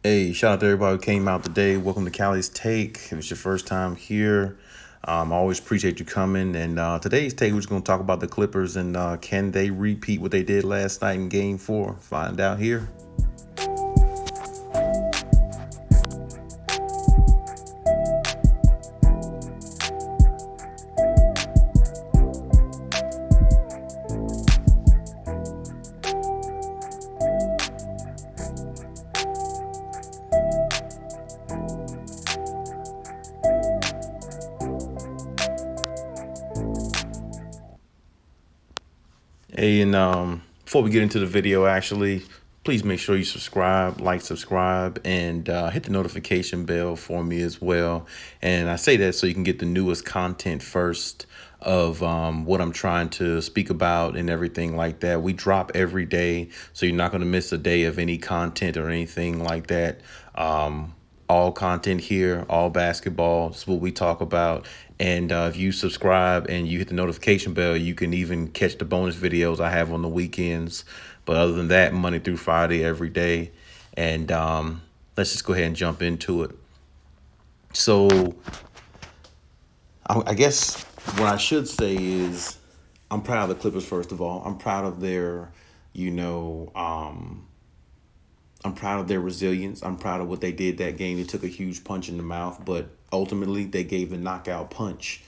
Hey, shout out to everybody who came out today. Welcome to Khaliis Take. If it's your first time here, I always appreciate you coming. And today's take, we're just going to talk about the Clippers and can they repeat what they did last night in Game 4? Find out here. Hey, and before we get into the video, actually, please make sure you subscribe, and hit the notification bell for me as well. And I say that so you can get the newest content first of what I'm trying to speak about and everything like that. We drop every day, so you're not going to miss a day of any content or anything like that. All content here, all basketball. It's what we talk about. And if you subscribe and you hit the notification bell, you can even catch the bonus videos I have on the weekends. But other than that, Monday through Friday, every day. And let's just go ahead and jump into it. So I guess what I should say is I'm proud of the Clippers, first of all. I'm proud of their, you know, I'm proud of their resilience. I'm proud of what they did that game. They took a huge punch in the mouth, but ultimately they gave the knockout punch.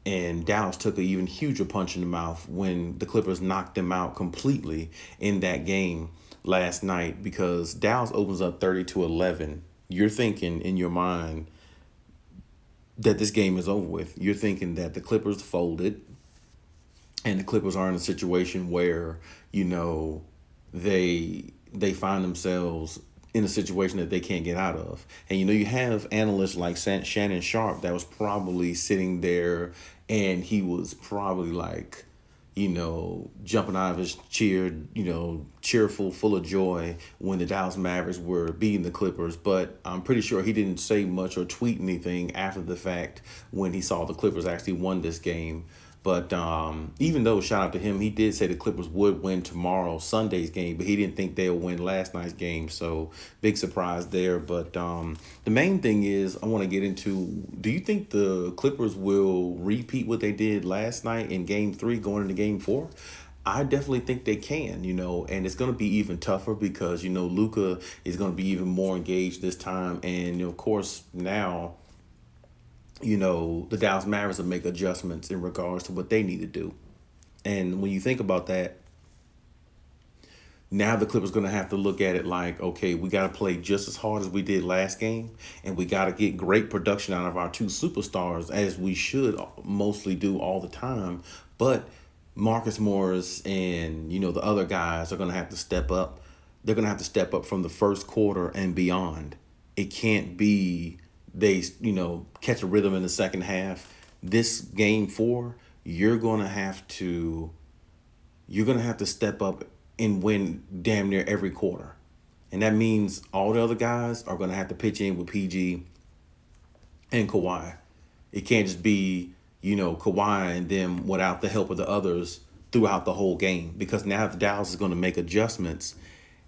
And Dallas took an even huger punch in the mouth when the Clippers knocked them out completely in that game last night, because Dallas opens up 30-11. You're thinking in your mind that this game is over with. You're thinking that the Clippers folded and the Clippers are in a situation where, you know, they find themselves in a situation that they can't get out of. And you have analysts like Shannon Sharp that was probably sitting there, and he was probably like, jumping out of his chair, cheerful, full of joy when the Dallas Mavericks were beating the Clippers. But I'm pretty sure he didn't say much or tweet anything after the fact when he saw the Clippers actually won this game. But even though, shout out to him, he did say the Clippers would win tomorrow, Sunday's game, but he didn't think they'll win last night's game. So big surprise there. But the main thing is I want to get into, do you think the Clippers will repeat what they did last night in Game 3 going into Game 4? I definitely think they can, and it's going to be even tougher because, Luka is going to be even more engaged this time. And, of course, now the Dallas Mavericks will make adjustments in regards to what they need to do. And when you think about that, now the Clippers going to have to look at it like, okay, we got to play just as hard as we did last game, and we got to get great production out of our two superstars, as we should mostly do all the time. But Marcus Morris and, the other guys are going to have to step up. They're going to have to step up from the first quarter and beyond. It can't be they, catch a rhythm in the second half. This Game 4, you're going to have to step up and win damn near every quarter. And that means all the other guys are going to have to pitch in with PG and Kawhi. It can't just be, Kawhi and them without the help of the others throughout the whole game. Because now if Dallas is going to make adjustments,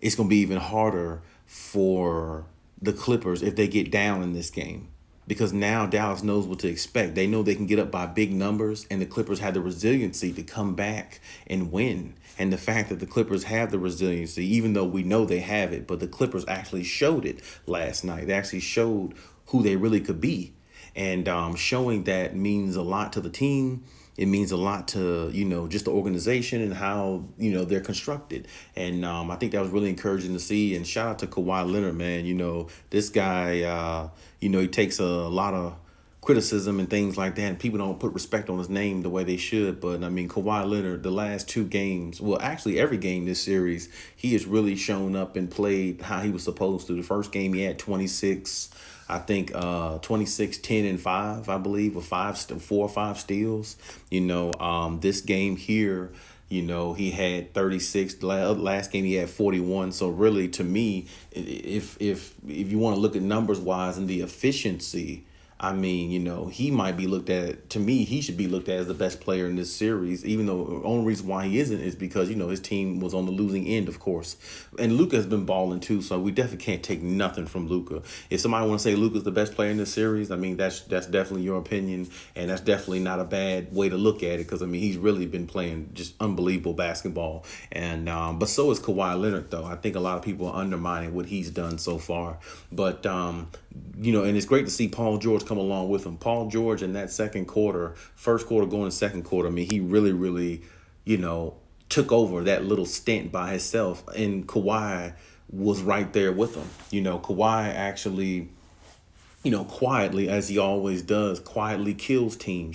it's going to be even harder for the Clippers if they get down in this game. Because now Dallas knows what to expect. They know they can get up by big numbers, and the Clippers have the resiliency to come back and win. And the fact that the Clippers have the resiliency, even though we know they have it, but the Clippers actually showed it last night. They actually showed who they really could be. And showing that means a lot to the team. It means a lot to, just the organization and how, they're constructed. And I think that was really encouraging to see. And shout out to Kawhi Leonard, man. This guy, he takes a lot of criticism and things like that. And people don't put respect on his name the way they should. But, I mean, Kawhi Leonard, the last two games, well, actually every game this series, he has really shown up and played how he was supposed to. The first game, he had 26. I think 26, 10, and 5, I believe, with 4 or 5 steals. This game here, he had 36. Last game he had 41. So really, to me, if you want to look at numbers wise and the efficiency, I mean, he might be looked at, to me, he should be looked at as the best player in this series, even though the only reason why he isn't is because, his team was on the losing end, of course. And Luka has been balling too, so we definitely can't take nothing from Luka. If somebody want to say Luka's the best player in this series, I mean, that's definitely your opinion, and that's definitely not a bad way to look at it, because, I mean, he's really been playing just unbelievable basketball. And but so is Kawhi Leonard, though. I think a lot of people are undermining what he's done so far. But and it's great to see Paul George come along with him. Paul George in that second quarter, first quarter going to second quarter, I mean, he really, really, took over that little stint by himself. And Kawhi was right there with him. Kawhi actually, quietly, as he always does, quietly kills teams.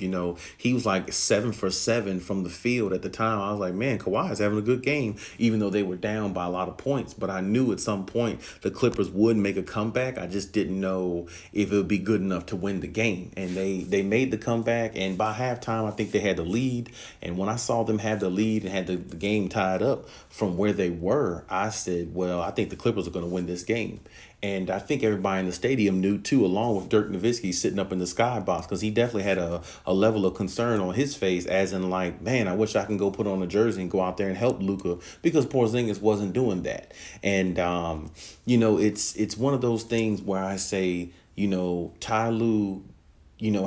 He was like 7 for 7 from the field at the time. I was like, man, Kawhi's having a good game, even though they were down by a lot of points. But I knew at some point the Clippers would make a comeback. I just didn't know if it would be good enough to win the game. And they made the comeback. And by halftime, I think they had the lead. And when I saw them have the lead and had the game tied up from where they were, I said, well, I think the Clippers are going to win this game. And I think everybody in the stadium knew, too, along with Dirk Nowitzki sitting up in the skybox, because he definitely had a level of concern on his face, as in like, man, I wish I can go put on a jersey and go out there and help Luka, because Porzingis wasn't doing that. And, it's one of those things where I say, Ty Lue,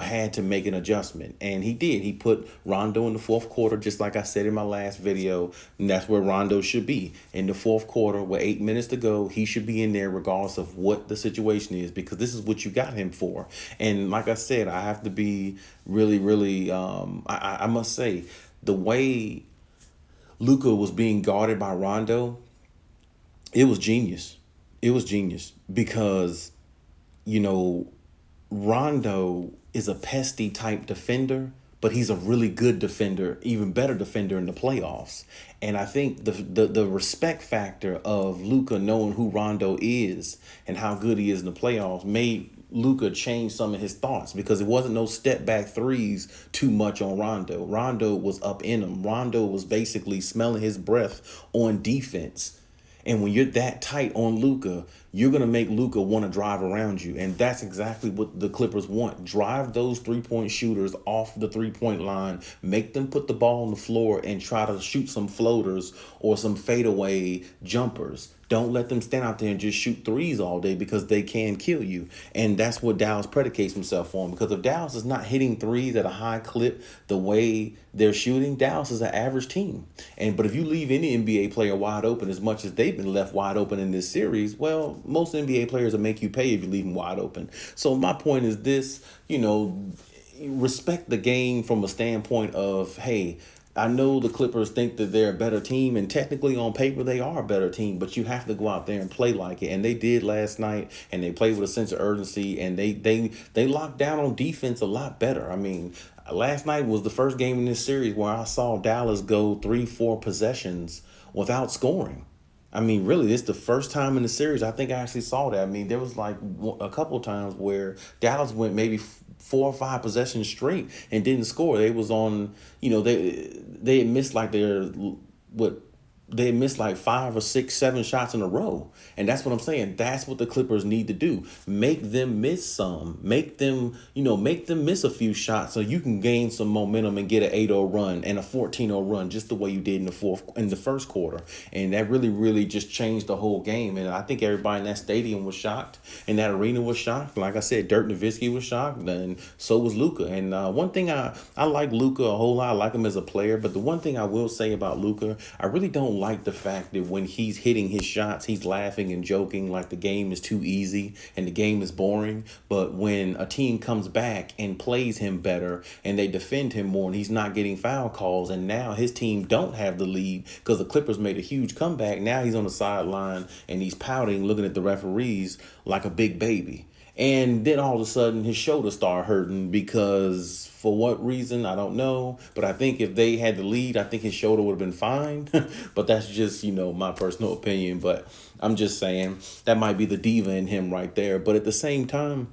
had to make an adjustment. And he did. He put Rondo in the fourth quarter, just like I said in my last video. And that's where Rondo should be. In the fourth quarter, with 8 minutes to go, he should be in there regardless of what the situation is, because this is what you got him for. And like I said, I have to be really, really, I must say, the way Luka was being guarded by Rondo, it was genius. It was genius because, Rondo is a pesty type defender, but he's a really good defender, even better defender in the playoffs. And I think the respect factor of Luka knowing who Rondo is and how good he is in the playoffs made Luka change some of his thoughts, because it wasn't no step back threes too much on Rondo. Rondo was up in him. Rondo was basically smelling his breath on defense. And when you're that tight on Luka, you're going to make Luka want to drive around you. And that's exactly what the Clippers want. Drive those three-point shooters off the three-point line. Make them put the ball on the floor and try to shoot some floaters or some fadeaway jumpers. Don't let them stand out there and just shoot threes all day, because they can kill you. And that's what Dallas predicates himself on. Because if Dallas is not hitting threes at a high clip the way they're shooting, Dallas is an average team. But if you leave any NBA player wide open as much as they've been left wide open in this series, well, most NBA players will make you pay if you leave them wide open. So my point is this, respect the game from a standpoint of, hey, I know the Clippers think that they're a better team, and technically on paper they are a better team, but you have to go out there and play like it. And they did last night, and they played with a sense of urgency, and they locked down on defense a lot better. I mean, last night was the first game in this series where I saw Dallas go 3-4 possessions without scoring. I mean, really, it's the first time in the series I think I actually saw that. I mean, there was like a couple of times where Dallas went maybe 4 or 5 possessions straight and didn't score. They was on, they had missed like they missed like 5 or 6, 7 shots in a row. And that's what I'm saying. That's what the Clippers need to do. Make them miss some. Make them miss a few shots so you can gain some momentum and get an 8-0 run and a 14-0 run, just the way you did in the first quarter. And that really, really just changed the whole game. And I think everybody in that stadium was shocked, and that arena was shocked. Like I said, Dirk Nowitzki was shocked, and so was Luka. And one thing I like Luka a whole lot. I like him as a player. But the one thing I will say about Luka, I really don't like the fact that when he's hitting his shots, he's laughing and joking like the game is too easy and the game is boring. But when a team comes back and plays him better and they defend him more and he's not getting foul calls, and now his team don't have the lead because the Clippers made a huge comeback, now he's on the sideline and he's pouting, looking at the referees like a big baby. And then all of a sudden his shoulders start hurting, because for what reason, I don't know. But I think if they had the lead, I think his shoulder would have been fine. But that's just, my personal opinion. But I'm just saying that might be the diva in him right there. But at the same time,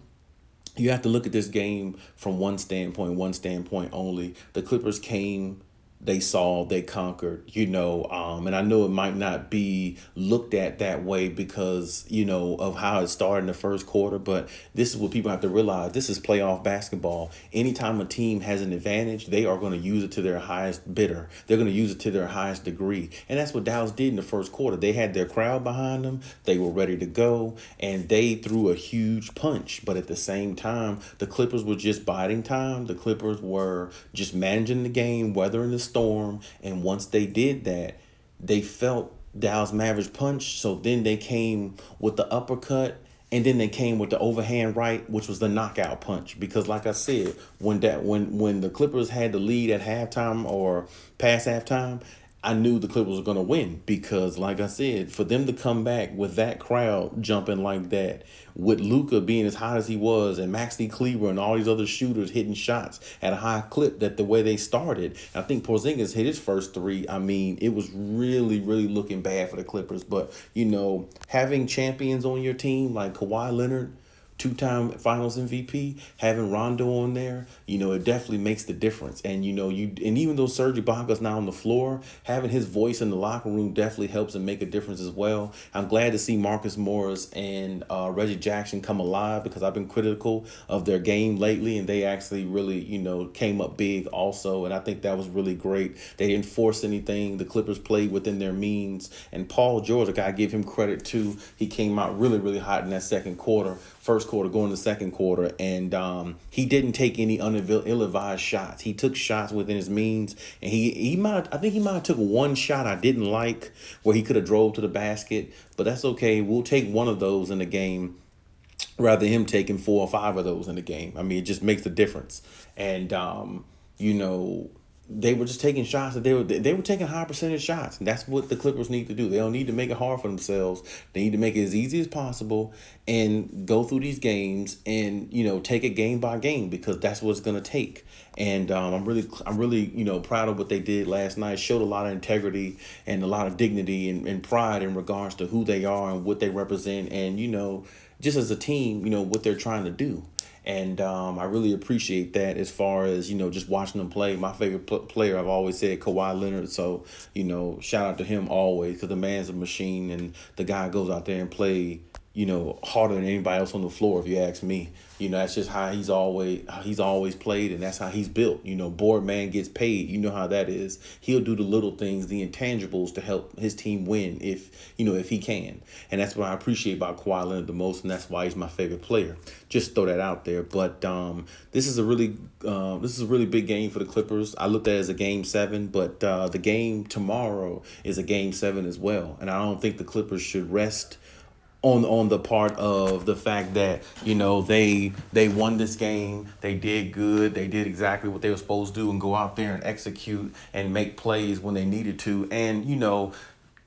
you have to look at this game from one standpoint only. The Clippers came they saw, they conquered, and I know it might not be looked at that way because, of how it started in the first quarter, but this is what people have to realize. This is playoff basketball. Anytime a team has an advantage, they are going to use it to their highest bidder. They're going to use it to their highest degree. And that's what Dallas did in the first quarter. They had their crowd behind them. They were ready to go, and they threw a huge punch. But at the same time, the Clippers were just biding time. The Clippers were just managing the game, weathering the storm. And once they did that, they felt Dallas Mavericks punch. So then they came with the uppercut, and then they came with the overhand right, which was the knockout punch. Because like I said, when the Clippers had the lead at halftime or past halftime, I knew the Clippers were going to win because, like I said, for them to come back with that crowd jumping like that, with Luka being as hot as he was, and Maxi Kleber and all these other shooters hitting shots at a high clip, that the way they started, I think Porzingis hit his first three. I mean, it was really, really looking bad for the Clippers. But, having champions on your team like Kawhi Leonard, two-time Finals MVP, having Rondo on there, it definitely makes the difference. And and even though Serge Ibaka's not on the floor, having his voice in the locker room definitely helps and make a difference as well. I'm glad to see Marcus Morris and Reggie Jackson come alive because I've been critical of their game lately, and they actually really came up big also. And I think that was really great. They didn't force anything. The Clippers played within their means, and Paul George, I gotta give him credit too. He came out really, really hot in that second quarter. First quarter going to second quarter, and he didn't take any ill-advised shots. He took shots within his means, and I think he might have took one shot I didn't like where he could have drove to the basket, but that's okay. We'll take one of those in the game rather than him taking 4 or 5 of those in the game. I mean, it just makes a difference. And you know, they were just taking shots that they were taking high percentage shots. And that's what the Clippers need to do. They don't need to make it hard for themselves. They need to make it as easy as possible and go through these games and take it game by game, because that's what it's gonna take. And I'm really proud of what they did last night. Showed a lot of integrity and a lot of dignity and pride in regards to who they are and what they represent, and just as a team, what they're trying to do. And I really appreciate that as far as, just watching them play. My favorite player, I've always said, Kawhi Leonard. So, shout out to him always, because the man's a machine, and the guy goes out there and play, harder than anybody else on the floor, if you ask me. That's just how he's always played, and that's how he's built. Board man gets paid. You know how that is. He'll do the little things, the intangibles, to help his team win if he can. And that's what I appreciate about Kawhi Leonard the most, and that's why he's my favorite player. Just throw that out there. But this is a really big game for the Clippers. I looked at it as a game 7, but the game tomorrow is a game 7 as well. And I don't think the Clippers should rest on the part of the fact that they won this game, they did good, they did exactly what they were supposed to do, and go out there and execute and make plays when they needed to, and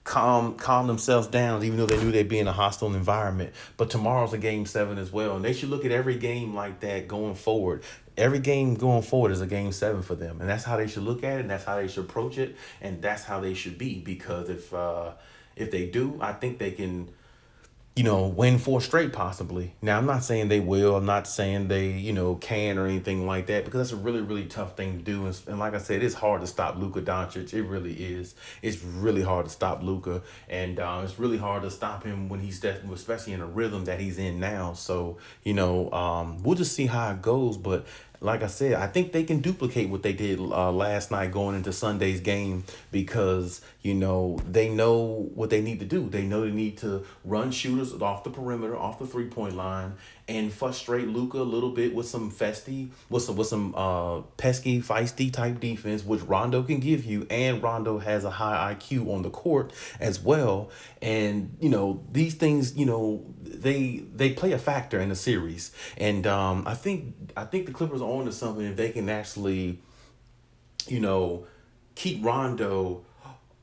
calm themselves down, even though they knew they'd be in a hostile environment. But tomorrow's a game 7 as well, and they should look at every game like that going forward. Every game going forward is a game 7 for them, and that's how they should look at it, and that's how they should approach it, and that's how they should be. Because if they do, I think they can win 4 straight possibly. Now, I'm not saying they will. I'm not saying they, can or anything like that, because that's a really, really tough thing to do. And like I said, it's hard to stop Luka Doncic. It really is. It's really hard to stop Luka. And it's really hard to stop him when he's especially in a rhythm that he's in now. So, we'll just see how it goes. But like I said, I think they can duplicate what they did last night going into Sunday's game, because, they know what they need to do. They know they need to run shooters off the perimeter, off the three-point line, and frustrate Luka a little bit with some pesky, feisty type defense, which Rondo can give you. And Rondo has a high IQ on the court as well. And, these things, they play a factor in the series. And I think the Clippers are on to something if they can actually, keep Rondo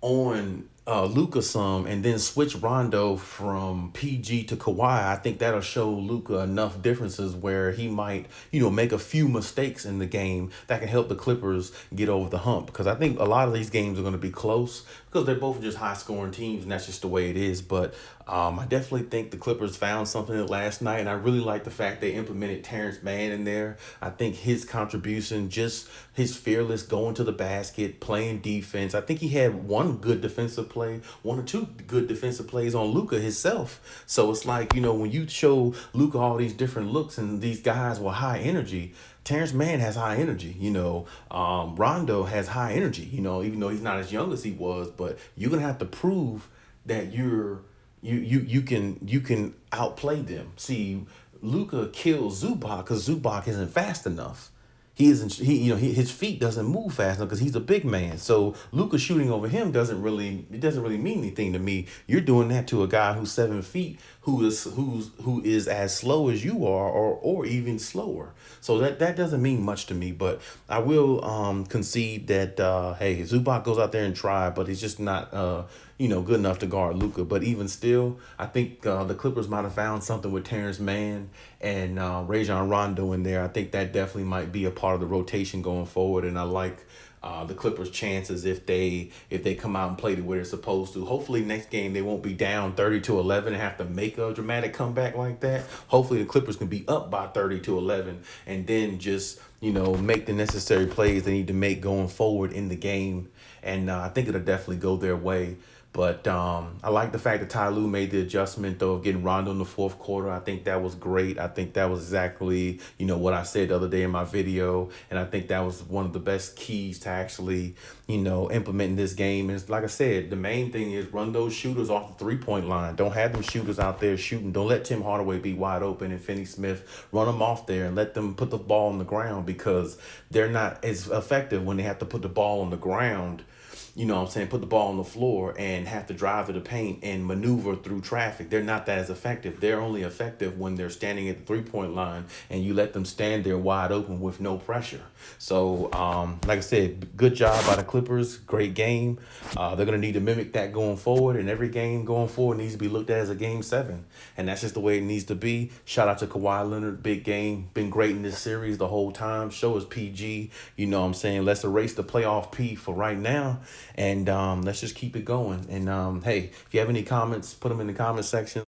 on Luka some, and then switch Rondo from PG to Kawhi. I think that'll show Luka enough differences where he might, make a few mistakes in the game that can help the Clippers get over the hump. Because I think a lot of these games are going to be close, because they're both just high scoring teams, and that's just the way it is. But I definitely think the Clippers found something last night, and I really like the fact they implemented Terrence Mann in there. I think his contribution, just his fearless going to the basket, playing defense. I think he had one good defensive play, one or two good defensive plays on Luka himself. So it's like, when you show Luka all these different looks and these guys with high energy, Terrence Mann has high energy. Rondo has high energy. Even though he's not as young as he was, but you're gonna have to prove that you can outplay them. See, Luka kills Zubac because Zubac isn't fast enough. He isn't his feet doesn't move fast enough because he's a big man. So Luka shooting over him doesn't really mean anything to me. You're doing that to a guy who's 7 feet, who is as slow as you are, or even slower. So that doesn't mean much to me. But I will concede that hey, Zubac goes out there and try, but he's just not good enough to guard Luka. But even still, I think the Clippers might have found something with Terrence Mann and Rajon Rondo in there. I think that definitely might be a part of the rotation going forward, and I like the Clippers' chances if they come out and play the way they're supposed to. Hopefully next game they won't be down 30-11 and have to make a dramatic comeback like that. Hopefully the Clippers can be up by 30-11 and then just make the necessary plays they need to make going forward in the game. And I think it'll definitely go their way. But I like the fact that Ty Lue made the adjustment, though, of getting Rondo in the fourth quarter. I think that was great. I think that was exactly, what I said the other day in my video. And I think that was one of the best keys to actually, implementing this game. And like I said, the main thing is run those shooters off the three-point line. Don't have them shooters out there shooting. Don't let Tim Hardaway be wide open and Finney Smith. Run them off there and let them put the ball on the ground, because they're not as effective when they have to put the ball on the ground. Put the ball on the floor and have to drive to the paint and maneuver through traffic. They're not that as effective. They're only effective when they're standing at the three-point line and you let them stand there wide open with no pressure. So, like I said, good job by the Clippers. Great game. They're going to need to mimic that going forward, and every game going forward needs to be looked at as a game 7. And that's just the way it needs to be. Shout out to Kawhi Leonard. Big game. Been great in this series the whole time. Show us PG. Let's erase the playoff P for right now. And let's just keep it going. And hey, if you have any comments, put them in the comment section.